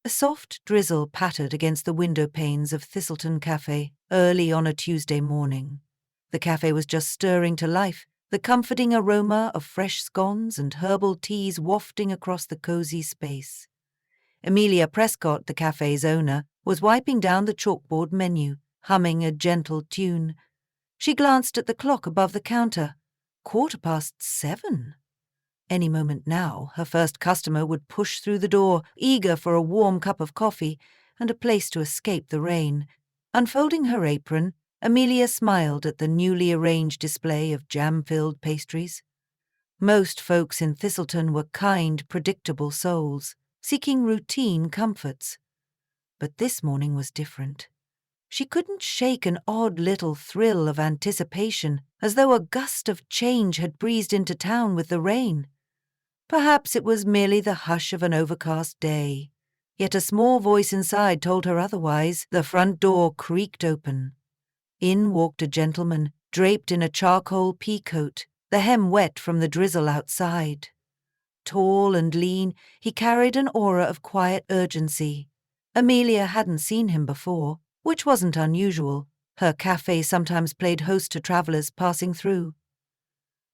A soft drizzle pattered against the window panes of Thistleton Café early on a Tuesday morning. The cafe was just stirring to life, the comforting aroma of fresh scones and herbal teas wafting across the cozy space. Amelia Prescott, the cafe's owner, was wiping down the chalkboard menu, humming a gentle tune. She glanced at the clock above the counter. 7:15. Any moment now, her first customer would push through the door, eager for a warm cup of coffee and a place to escape the rain. Unfolding her apron, Amelia smiled at the newly arranged display of jam-filled pastries. Most folks in Thistleton were kind, predictable souls, seeking routine comforts. But this morning was different. She couldn't shake an odd little thrill of anticipation, as though a gust of change had breezed into town with the rain. Perhaps it was merely the hush of an overcast day. Yet a small voice inside told her otherwise. The front door creaked open. In walked a gentleman, draped in a charcoal pea coat, the hem wet from the drizzle outside. Tall and lean, he carried an aura of quiet urgency. Amelia hadn't seen him before, which wasn't unusual. Her cafe sometimes played host to travellers passing through.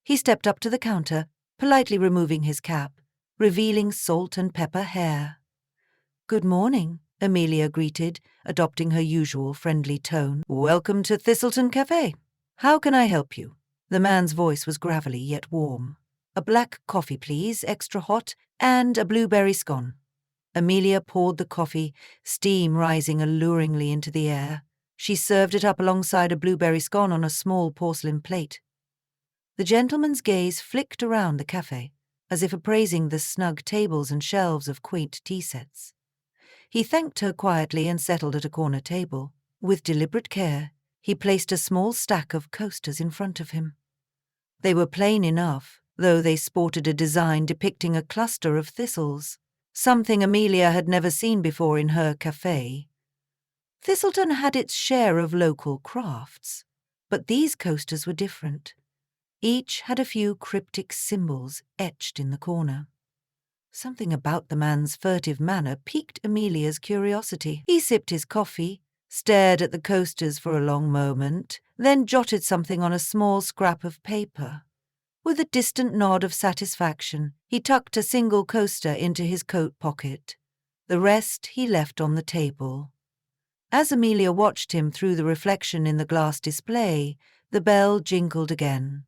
He stepped up to the counter, politely removing his cap, revealing salt and pepper hair. "Good morning," Amelia greeted, adopting her usual friendly tone. "Welcome to Thistleton Café. How can I help you?" The man's voice was gravelly yet warm. "A black coffee, please, extra hot, and a blueberry scone." Amelia poured the coffee, steam rising alluringly into the air. She served it up alongside a blueberry scone on a small porcelain plate. The gentleman's gaze flicked around the cafe, as if appraising the snug tables and shelves of quaint tea sets. He thanked her quietly and settled at a corner table. With deliberate care, he placed a small stack of coasters in front of him. They were plain enough, though they sported a design depicting a cluster of thistles, something Amelia had never seen before in her cafe. Thistleton had its share of local crafts, but these coasters were different. Each had a few cryptic symbols etched in the corner. Something about the man's furtive manner piqued Amelia's curiosity. He sipped his coffee, stared at the coasters for a long moment, then jotted something on a small scrap of paper. With a distant nod of satisfaction, he tucked a single coaster into his coat pocket. The rest he left on the table. As Amelia watched him through the reflection in the glass display, the bell jingled again.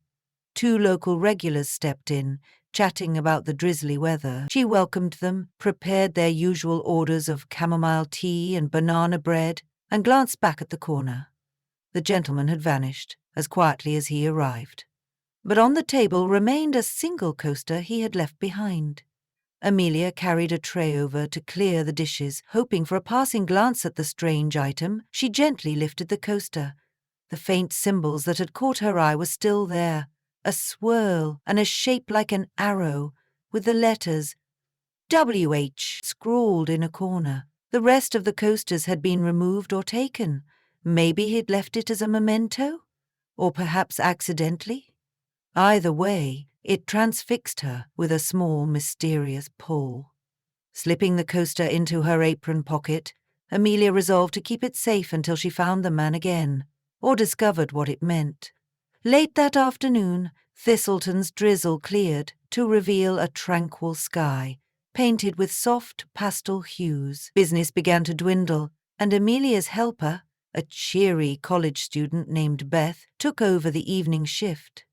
2 local regulars stepped in, chatting about the drizzly weather. She welcomed them, prepared their usual orders of chamomile tea and banana bread, and glanced back at the corner. The gentleman had vanished, as quietly as he arrived. But on the table remained a single coaster he had left behind. Amelia carried a tray over to clear the dishes, hoping for a passing glance at the strange item. She gently lifted the coaster. The faint symbols that had caught her eye were still there. A swirl and a shape like an arrow, with the letters WH scrawled in a corner. The rest of the coasters had been removed or taken. Maybe he'd left it as a memento? Or perhaps accidentally? Either way, it transfixed her with a small, mysterious pull. Slipping the coaster into her apron pocket, Amelia resolved to keep it safe until she found the man again, or discovered what it meant. Late that afternoon, Thistleton's drizzle cleared to reveal a tranquil sky, painted with soft pastel hues. Business began to dwindle, and Amelia's helper, a cheery college student named Beth, took over the evening shift.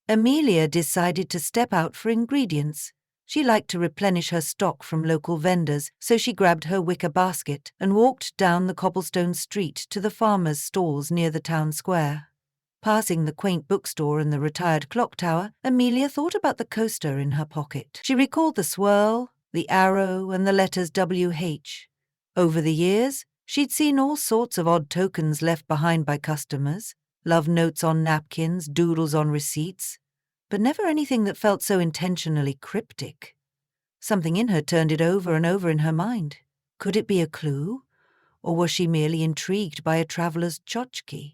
Amelia decided to step out for ingredients. She liked to replenish her stock from local vendors, so she grabbed her wicker basket and walked down the cobblestone street to the farmers' stalls near the town square. Passing the quaint bookstore and the retired clock tower, Amelia thought about the coaster in her pocket. She recalled the swirl, the arrow, and the letters WH. Over the years, she'd seen all sorts of odd tokens left behind by customers, love notes on napkins, doodles on receipts, but never anything that felt so intentionally cryptic. Something in her turned it over and over in her mind. Could it be a clue? Or was she merely intrigued by a traveller's tchotchke?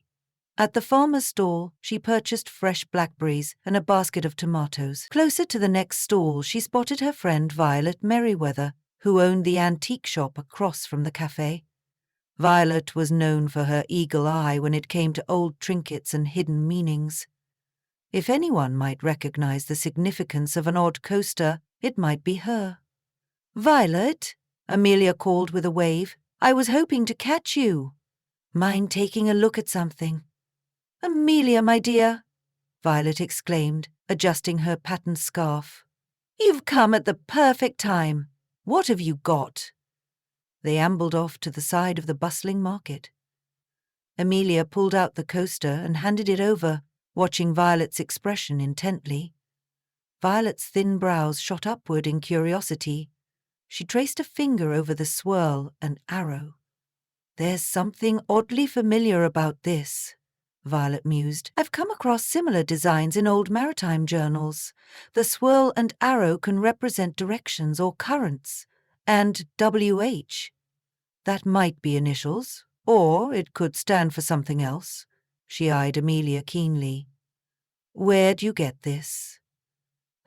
At the farmer's stall, she purchased fresh blackberries and a basket of tomatoes. Closer to the next stall, she spotted her friend Violet Merriweather, who owned the antique shop across from the cafe. Violet was known for her eagle eye when it came to old trinkets and hidden meanings. If anyone might recognize the significance of an odd coaster, it might be her. "Violet," Amelia called with a wave, "I was hoping to catch you. Mind taking a look at something?" "Amelia, my dear," Violet exclaimed, adjusting her patterned scarf. "You've come at the perfect time. What have you got?" They ambled off to the side of the bustling market. Amelia pulled out the coaster and handed it over, watching Violet's expression intently. Violet's thin brows shot upward in curiosity. She traced a finger over the swirl and arrow. "There's something oddly familiar about this," Violet mused. "I've come across similar designs in old maritime journals. The swirl and arrow can represent directions or currents, and WH. That might be initials, or it could stand for something else." She eyed Amelia keenly. "Where'd you get this?"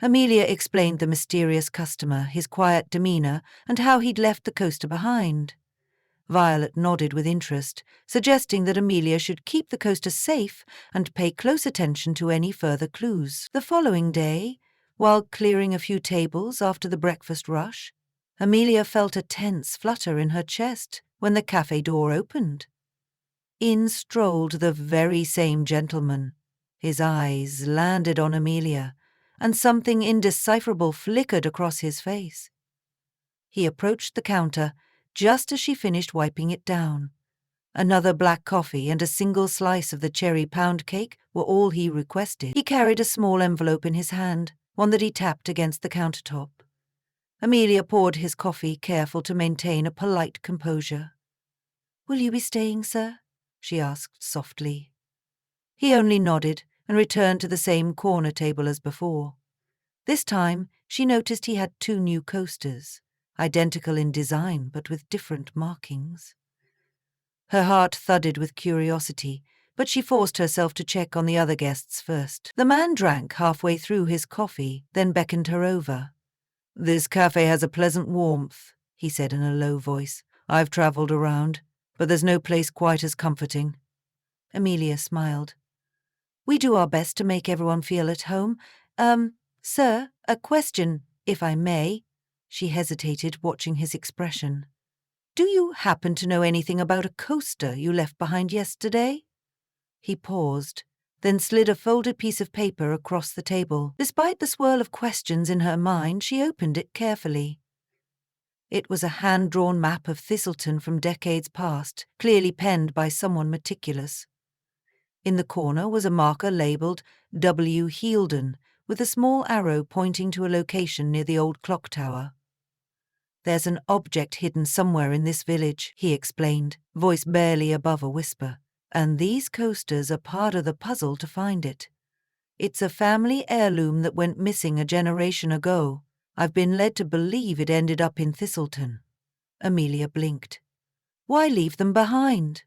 Amelia explained the mysterious customer, his quiet demeanor, and how he'd left the coaster behind. Violet nodded with interest, suggesting that Amelia should keep the coaster safe and pay close attention to any further clues. The following day, while clearing a few tables after the breakfast rush, Amelia felt a tense flutter in her chest when the cafe door opened. In strolled the very same gentleman. His eyes landed on Amelia, and something indecipherable flickered across his face. He approached the counter just as she finished wiping it down. Another black coffee and a single slice of the cherry pound cake were all he requested. He carried a small envelope in his hand, one that he tapped against the countertop. Amelia poured his coffee, careful to maintain a polite composure. "Will you be staying, sir?" she asked softly. He only nodded and returned to the same corner table as before. This time, she noticed he had 2 new coasters, identical in design but with different markings. Her heart thudded with curiosity, but she forced herself to check on the other guests first. The man drank halfway through his coffee, then beckoned her over. "This cafe has a pleasant warmth," he said in a low voice. "I've travelled around, but there's no place quite as comforting." Amelia smiled. "We do our best to make everyone feel at home. Sir, a question, if I may." She hesitated, watching his expression. "Do you happen to know anything about a coaster you left behind yesterday?" He paused, then slid a folded piece of paper across the table. Despite the swirl of questions in her mind, she opened it carefully. It was a hand-drawn map of Thistleton from decades past, clearly penned by someone meticulous. In the corner was a marker labelled W. Heirloom, with a small arrow pointing to a location near the old clock tower. "There's an object hidden somewhere in this village," he explained, voice barely above a whisper, "and these coasters are part of the puzzle to find it. It's a family heirloom that went missing a generation ago. I've been led to believe it ended up in Thistleton." Amelia blinked. "Why leave them behind?"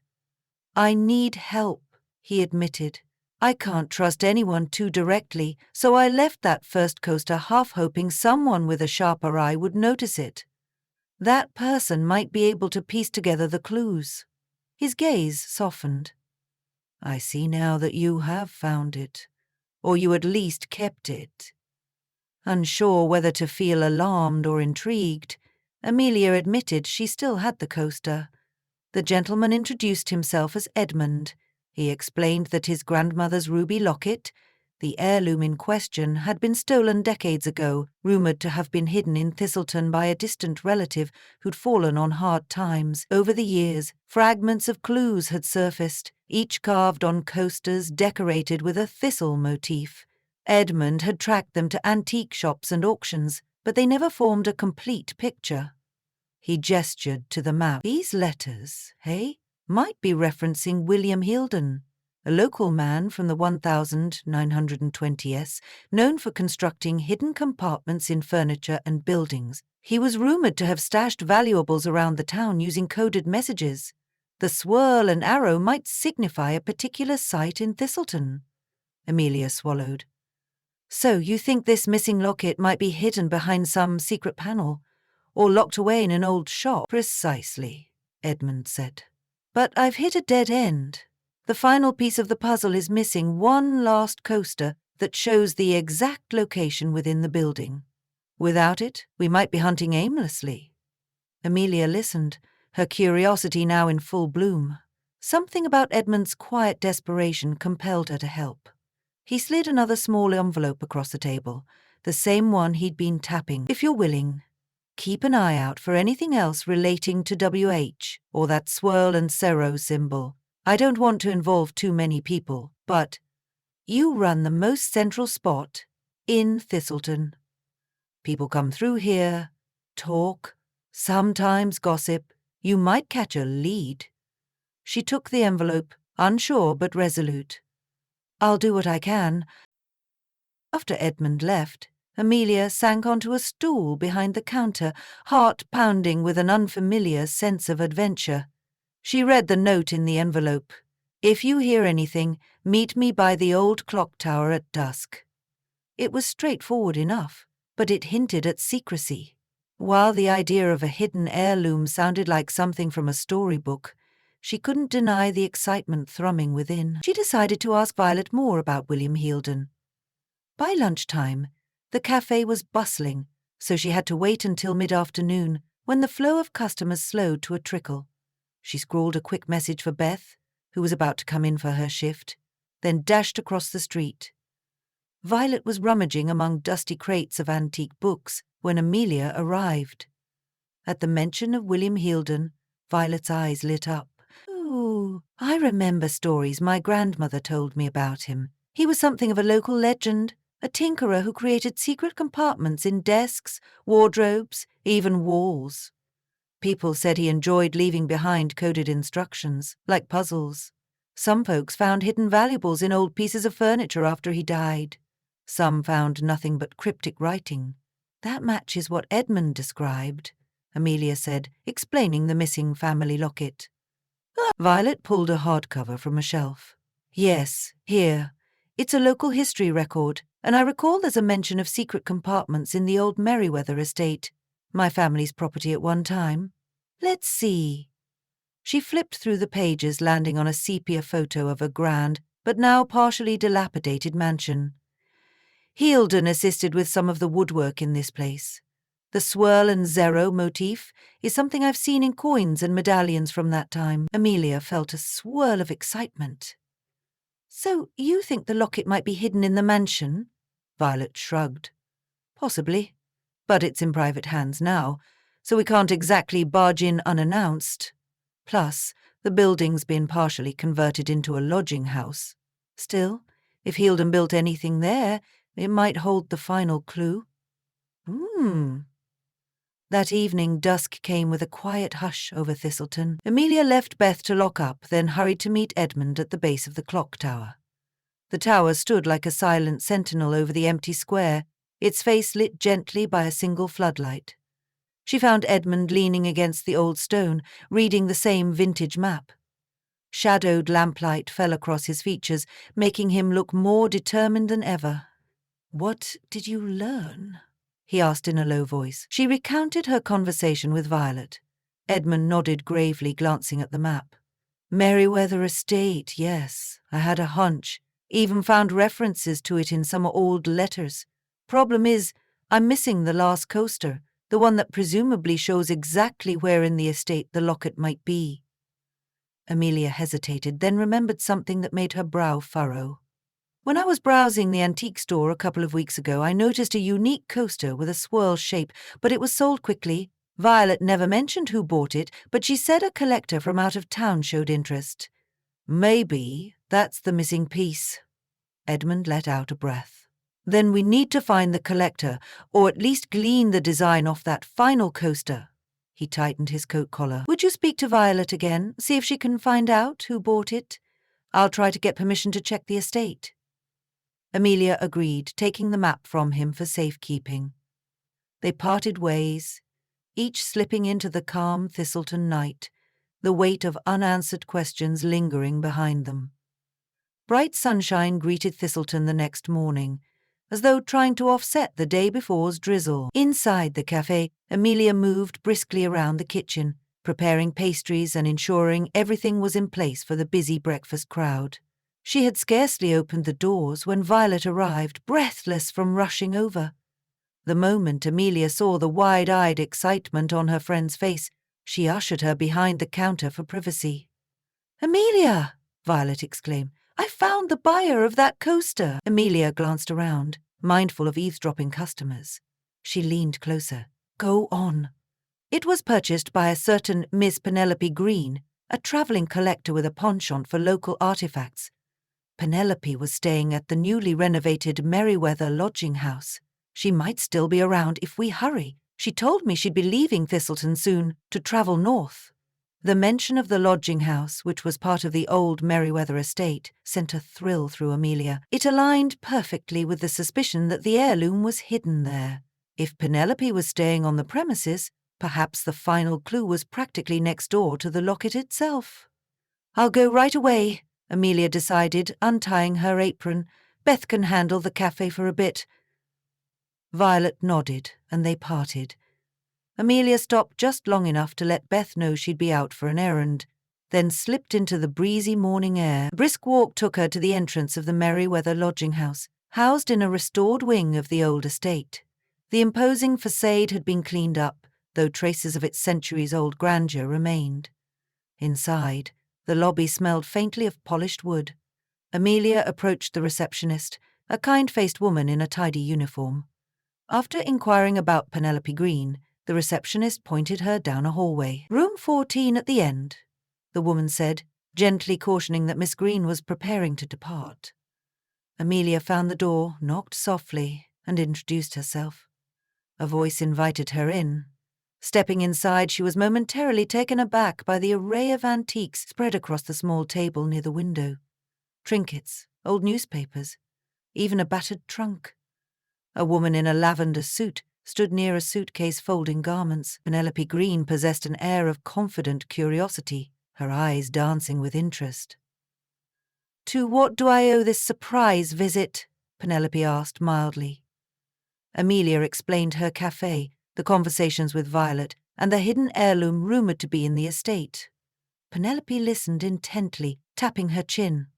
"I need help," he admitted. "I can't trust anyone too directly, so I left that first coaster half hoping someone with a sharper eye would notice it. That person might be able to piece together the clues." His gaze softened. "I see now that you have found it, or you at least kept it." Unsure whether to feel alarmed or intrigued, Amelia admitted she still had the coaster. The gentleman introduced himself as Edmund. He explained that his grandmother's ruby locket, the heirloom in question, had been stolen decades ago, rumoured to have been hidden in Thistleton by a distant relative who'd fallen on hard times. Over the years, fragments of clues had surfaced, each carved on coasters decorated with a thistle motif. Edmund had tracked them to antique shops and auctions, but they never formed a complete picture. He gestured to the map. "These letters, hey, might be referencing William Heirloom, a local man from the 1920s, known for constructing hidden compartments in furniture and buildings. He was rumoured to have stashed valuables around the town using coded messages. The swirl and arrow might signify a particular site in Thistleton." Amelia swallowed. "So you think this missing locket might be hidden behind some secret panel? or locked away in an old shop." "Precisely," Edmund said. "But I've hit a dead end. The final piece of the puzzle is missing one last coaster that shows the exact location within the building. Without it, we might be hunting aimlessly." Amelia listened, her curiosity now in full bloom. Something about Edmund's quiet desperation compelled her to help. He slid another small envelope across the table, the same one he'd been tapping. "If you're willing, keep an eye out for anything else relating to WH or that swirl and Cero symbol. I don't want to involve too many people, but you run the most central spot in Thistleton. People come through here, talk, sometimes gossip. You might catch a lead." She took the envelope, unsure but resolute. "I'll do what I can." After Edmund left, Amelia sank onto a stool behind the counter, heart pounding with an unfamiliar sense of adventure. She read the note in the envelope. "If you hear anything, meet me by the old clock tower at dusk." It was straightforward enough, but it hinted at secrecy. While the idea of a hidden heirloom sounded like something from a storybook, she couldn't deny the excitement thrumming within. She decided to ask Violet more about William Healdon. By lunchtime, the cafe was bustling, so she had to wait until mid-afternoon, when the flow of customers slowed to a trickle. She scrawled a quick message for Beth, who was about to come in for her shift, then dashed across the street. Violet was rummaging among dusty crates of antique books when Amelia arrived. At the mention of William Healdon, Violet's eyes lit up. "Oh, I remember stories my grandmother told me about him. He was something of a local legend, a tinkerer who created secret compartments in desks, wardrobes, even walls. People said he enjoyed leaving behind coded instructions, like puzzles. Some folks found hidden valuables in old pieces of furniture after he died. Some found nothing but cryptic writing." "That matches what Edmund described," Amelia said, explaining the missing family locket. Violet pulled a hardcover from a shelf. "Yes, here. It's a local history record, and I recall there's a mention of secret compartments in the old Merriweather estate, my family's property at one time. Let's see." She flipped through the pages, landing on a sepia photo of a grand, but now partially dilapidated mansion. "Healdon assisted with some of the woodwork in this place. The swirl and zero motif is something I've seen in coins and medallions from that time." Amelia felt a swirl of excitement. "So you think the locket might be hidden in the mansion?" Violet shrugged. "Possibly, but it's in private hands now, so we can't exactly barge in unannounced. Plus, the building's been partially converted into a lodging house. Still, if Healdon built anything there, it might hold the final clue." That evening, dusk came with a quiet hush over Thistleton. Amelia left Beth to lock up, then hurried to meet Edmund at the base of the clock tower. The tower stood like a silent sentinel over the empty square, its face lit gently by a single floodlight. She found Edmund leaning against the old stone, reading the same vintage map. Shadowed lamplight fell across his features, making him look more determined than ever. "What did you learn?" he asked in a low voice. She recounted her conversation with Violet. Edmund nodded gravely, glancing at the map. "Merriweather Estate, yes. I had a hunch. Even found references to it in some old letters. Problem is, I'm missing the last coaster, the one that presumably shows exactly where in the estate the locket might be." Amelia hesitated, then remembered something that made her brow furrow. "When I was browsing the antique store a couple of weeks ago, I noticed a unique coaster with a swirl shape, but it was sold quickly. Violet never mentioned who bought it, but she said a collector from out of town showed interest. Maybe that's the missing piece." Edmund let out a breath. "Then we need to find the collector, or at least glean the design off that final coaster." He tightened his coat collar. "Would you speak to Violet again, see if she can find out who bought it? I'll try to get permission to check the estate." Amelia agreed, taking the map from him for safekeeping. They parted ways, each slipping into the calm Thistleton night, the weight of unanswered questions lingering behind them. Bright sunshine greeted Thistleton the next morning, as though trying to offset the day before's drizzle. Inside the cafe, Amelia moved briskly around the kitchen, preparing pastries and ensuring everything was in place for the busy breakfast crowd. She had scarcely opened the doors when Violet arrived, breathless from rushing over. The moment Amelia saw the wide-eyed excitement on her friend's face, she ushered her behind the counter for privacy. "Amelia!" Violet exclaimed. "I found the buyer of that coaster." Amelia glanced around, mindful of eavesdropping customers. She leaned closer. "Go on." "It was purchased by a certain Miss Penelope Green, a travelling collector with a penchant for local artifacts. Penelope was staying at the newly renovated Merriweather lodging house. She might still be around if we hurry. She told me she'd be leaving Thistleton soon to travel north." The mention of the lodging house, which was part of the old Merriweather estate, sent a thrill through Amelia. It aligned perfectly with the suspicion that the heirloom was hidden there. If Penelope was staying on the premises, perhaps the final clue was practically next door to the locket itself. "I'll go right away," Amelia decided, untying her apron. "Beth can handle the cafe for a bit." Violet nodded, and they parted. Amelia stopped just long enough to let Beth know she'd be out for an errand, then slipped into the breezy morning air. A brisk walk took her to the entrance of the Merriweather lodging house, housed in a restored wing of the old estate. The imposing facade had been cleaned up, though traces of its centuries-old grandeur remained. Inside, the lobby smelled faintly of polished wood. Amelia approached the receptionist, a kind-faced woman in a tidy uniform. After inquiring about Penelope Green, the receptionist pointed her down a hallway. "Room 14 at the end," the woman said, gently cautioning that Miss Green was preparing to depart. Amelia found the door, knocked softly, and introduced herself. A voice invited her in. Stepping inside, she was momentarily taken aback by the array of antiques spread across the small table near the window. Trinkets, old newspapers, even a battered trunk. A woman in a lavender suit stood near a suitcase folding garments. Penelope Green possessed an air of confident curiosity, her eyes dancing with interest. "To what do I owe this surprise visit?" Penelope asked mildly. Amelia explained her café, the conversations with Violet, and the hidden heirloom rumoured to be in the estate. Penelope listened intently, tapping her chin.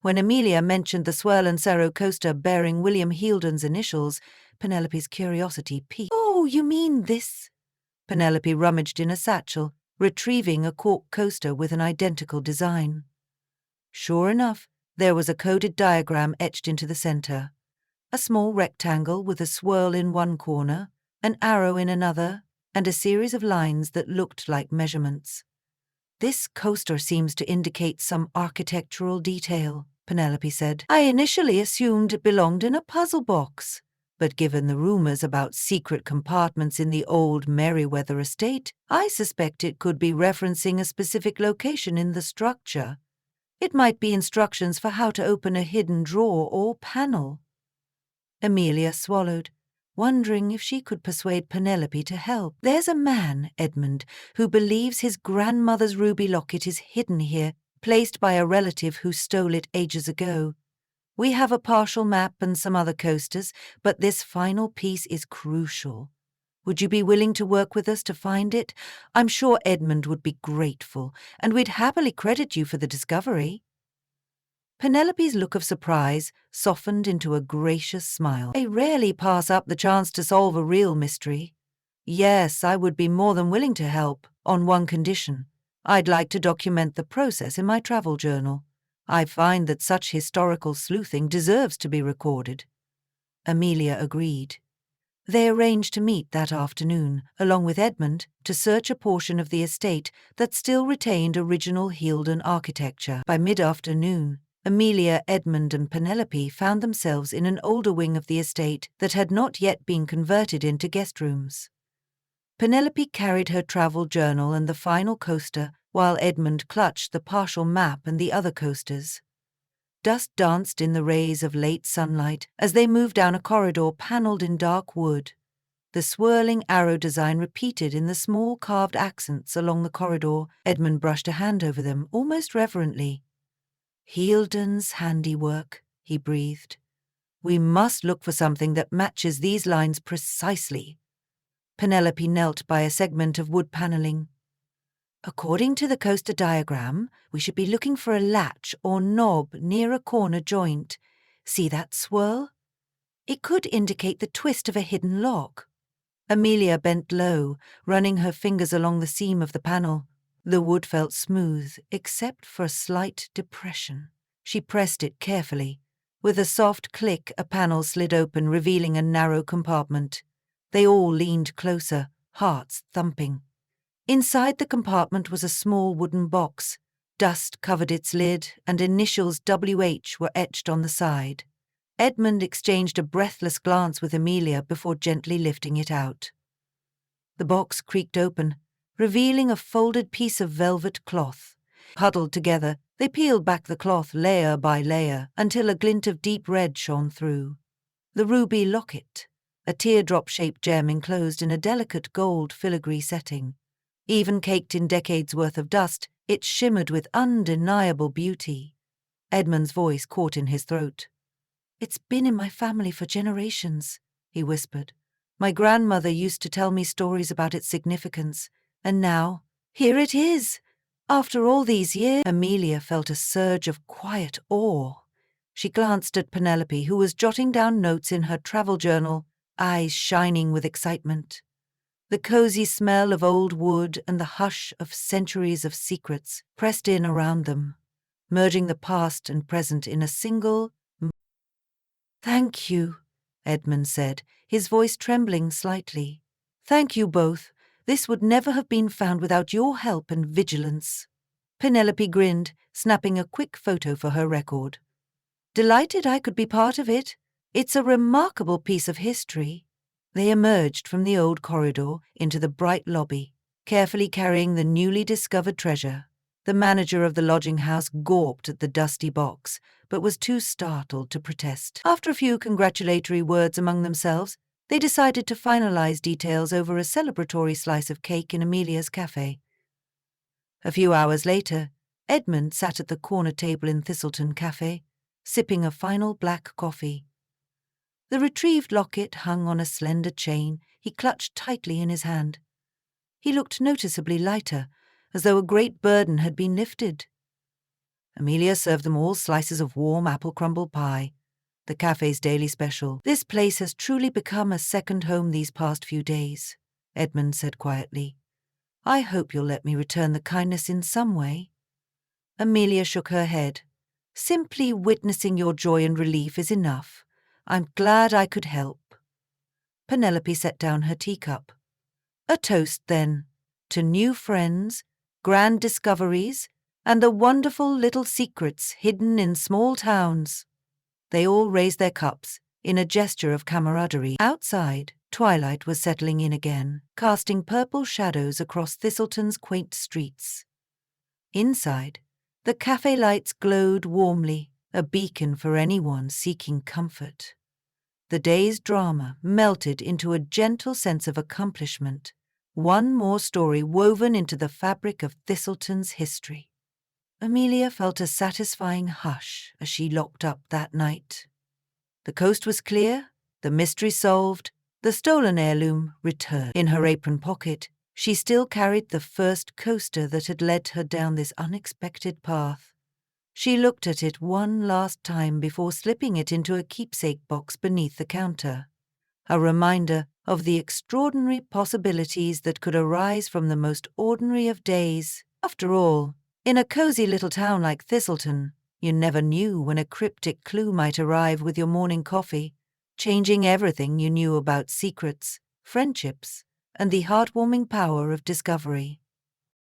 When Amelia mentioned the Swirl and Sorrow coaster bearing William Healdon's initials, Penelope's curiosity piqued. "Oh, you mean this?" Penelope rummaged in a satchel, retrieving a cork coaster with an identical design. Sure enough, there was a coded diagram etched into the centre. A small rectangle with a swirl in one corner, an arrow in another, and a series of lines that looked like measurements. "This coaster seems to indicate some architectural detail," Penelope said. "I initially assumed it belonged in a puzzle box, but given the rumours about secret compartments in the old Merriweather estate, I suspect it could be referencing a specific location in the structure. It might be instructions for how to open a hidden drawer or panel." Amelia swallowed, wondering if she could persuade Penelope to help. "There's a man, Edmund, who believes his grandmother's ruby locket is hidden here, placed by a relative who stole it ages ago. We have a partial map and some other coasters, but this final piece is crucial. Would you be willing to work with us to find it? I'm sure Edmund would be grateful, and we'd happily credit you for the discovery." Penelope's look of surprise softened into a gracious smile. "I rarely pass up the chance to solve a real mystery. Yes, I would be more than willing to help, on one condition. I'd like to document the process in my travel journal. I find that such historical sleuthing deserves to be recorded." Amelia agreed. They arranged to meet that afternoon, along with Edmund, to search a portion of the estate that still retained original Healdon architecture. By mid-afternoon, Amelia, Edmund, and Penelope found themselves in an older wing of the estate that had not yet been converted into guest rooms. Penelope carried her travel journal and the final coaster, while Edmund clutched the partial map and the other coasters. Dust danced in the rays of late sunlight as they moved down a corridor panelled in dark wood. The swirling arrow design repeated in the small carved accents along the corridor. Edmund brushed a hand over them, almost reverently. "Healdon's handiwork," he breathed. We must look for something that matches these lines precisely. Penelope knelt by a segment of wood panelling. According to the coaster diagram, we should be looking for a latch or knob near a corner joint. See that swirl? It could indicate the twist of a hidden lock. Amelia bent low, running her fingers along the seam of the panel. The wood felt smooth, except for a slight depression. She pressed it carefully. With a soft click, a panel slid open, revealing a narrow compartment. They all leaned closer, hearts thumping. Inside the compartment was a small wooden box. Dust covered its lid, and initials WH were etched on the side. Edmund exchanged a breathless glance with Amelia before gently lifting it out. The box creaked open, revealing a folded piece of velvet cloth. Huddled together, they peeled back the cloth layer by layer until a glint of deep red shone through. The ruby locket, a teardrop-shaped gem enclosed in a delicate gold filigree setting. Even caked in decades' worth of dust, it shimmered with undeniable beauty. Edmund's voice caught in his throat. "It's been in my family for generations," he whispered. "My grandmother used to tell me stories about its significance, and now, here it is! After all these years..." Amelia felt a surge of quiet awe. She glanced at Penelope, who was jotting down notes in her travel journal, eyes shining with excitement. The cozy smell of old wood and the hush of centuries of secrets pressed in around them, merging the past and present in a single... "Thank you," Edmund said, his voice trembling slightly. "Thank you both. This would never have been found without your help and vigilance." Penelope grinned, snapping a quick photo for her record. "Delighted I could be part of it. It's a remarkable piece of history." They emerged from the old corridor into the bright lobby, carefully carrying the newly discovered treasure. The manager of the lodging house gawped at the dusty box, but was too startled to protest. After a few congratulatory words among themselves, they decided to finalize details over a celebratory slice of cake in Amelia's café. A few hours later, Edmund sat at the corner table in Thistleton Café, sipping a final black coffee. The retrieved locket hung on a slender chain he clutched tightly in his hand. He looked noticeably lighter, as though a great burden had been lifted. Amelia served them all slices of warm apple crumble pie, the cafe's daily special. "This place has truly become a second home these past few days," Edmund said quietly. "I hope you'll let me return the kindness in some way." Amelia shook her head. "Simply witnessing your joy and relief is enough. I'm glad I could help." Penelope set down her teacup. "A toast, then, to new friends, grand discoveries, and the wonderful little secrets hidden in small towns." They all raised their cups in a gesture of camaraderie. Outside, twilight was settling in again, casting purple shadows across Thistleton's quaint streets. Inside, the cafe lights glowed warmly, a beacon for anyone seeking comfort. The day's drama melted into a gentle sense of accomplishment, one more story woven into the fabric of Thistleton's history. Amelia felt a satisfying hush as she locked up that night. The coast was clear, the mystery solved, the stolen heirloom returned. In her apron pocket, she still carried the first coaster that had led her down this unexpected path. She looked at it one last time before slipping it into a keepsake box beneath the counter, a reminder of the extraordinary possibilities that could arise from the most ordinary of days. After all, in a cozy little town like Thistleton, you never knew when a cryptic clue might arrive with your morning coffee, changing everything you knew about secrets, friendships, and the heartwarming power of discovery.